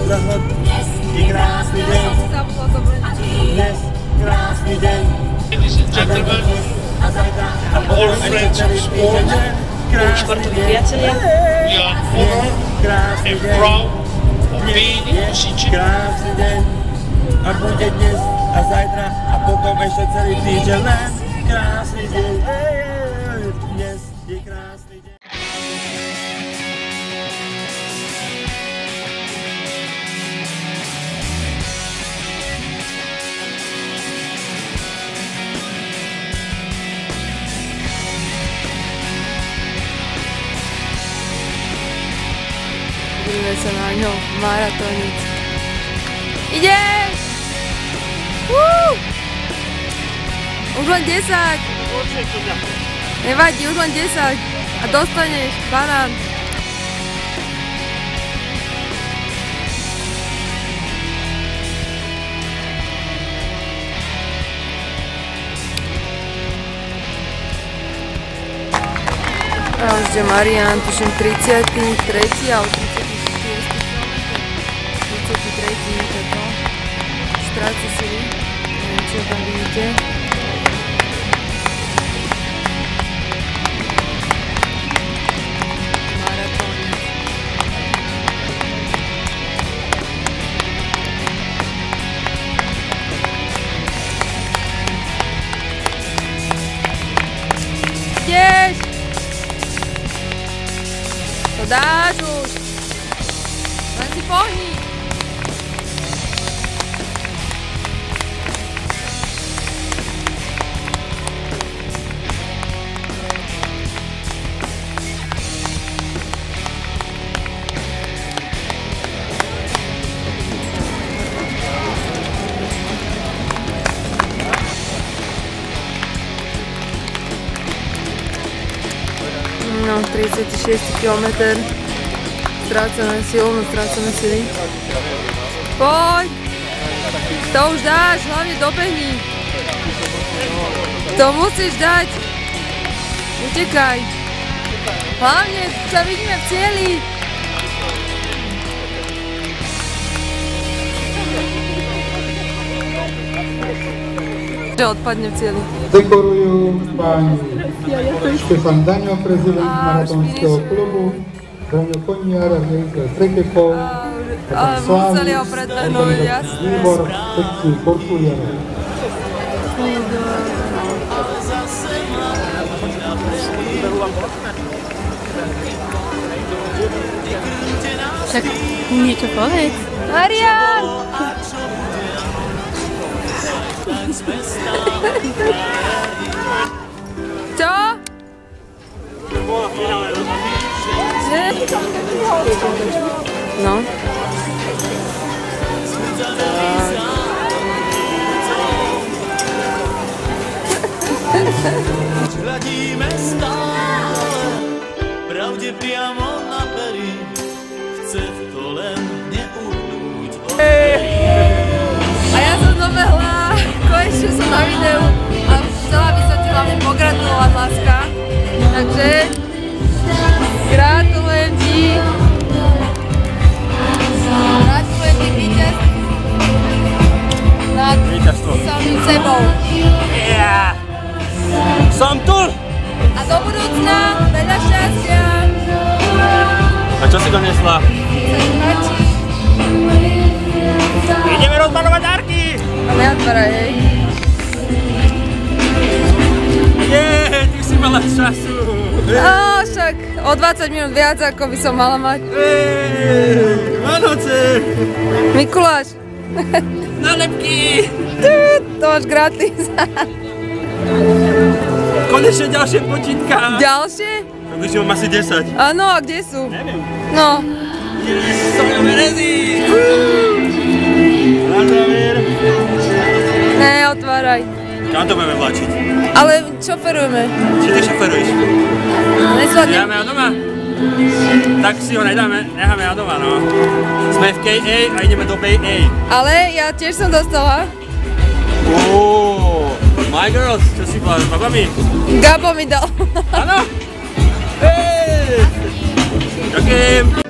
zahod. Je krásny deň. Dnes krásny deň. Ladies and gentlemen, all friends of sport, Športoví priatelia. we are honored and proud of being in Košice. Krásny deň. A bude dnes a zajtra a potom ešte celý týždeň len krásny deň. Dnes je krásny deň. Budeme sa na ňom maratóniť. Ideš! Už len 10. Nevadí, už len 10. A dostaneš banán. Teraz ide Marián, tuším 33. alebo 36. kilometr. 33. toto. Stráca sily. Neviem, čo tam vidíte. Maratónik. Ideš! To dáš už! Len si pohni! No, 36. kilometr. Strácame sily. Poď! To už dáš, hlavne dobehni. To musíš dať. Utekaj. Hlavne sa vidíme v cieli. Že odpadne v cieli. Dekorujú páni Štefan Daňo, prezident maratónskeho klubu, Daňo Koniar, riaditeľ Trekepov, ale museli ho predbehnúť, jasné. Výbor sekcií Korčuliarov. Však niečo povedz. Marián! Čo? No. Hľadíme stále pravde priamo na pery, chce to len neuhnúť od pery. A ja som dobehla, konečne som na videu a chcela by som ti hlavne pogratulovať, láska. Takže gratulujem ti. Gratulujem ti víťazstvu nad samým sebou. Yeah. Som tu! A do budúcna veľa šťastia. A čo si donesla? Ideme rozbalovať dárky! A neotváraj, hej. Ty si mala času! No, však o 20 minút viac, ako by som mala mať. Vánoce! Mikuláš. Nálepky! To máš gratis. Konečne ďalšie počítka! Ďalšie? Už mám asi 10. Áno, a kde sú? Neviem. No. Sojové rezy! Na záver! Neotváraj. Kam to budeme vláčiť? Ale šoferujeme. Či ty šoferuješ? Nezvládnem. Necháme ho doma? Tak si ho necháme ho doma, no. Sme v KA a ideme do Bay A. Ale ja tiež som dostala. My Girls, čo si bola s babami? Gabo mi dal. Áno? Ďakujem!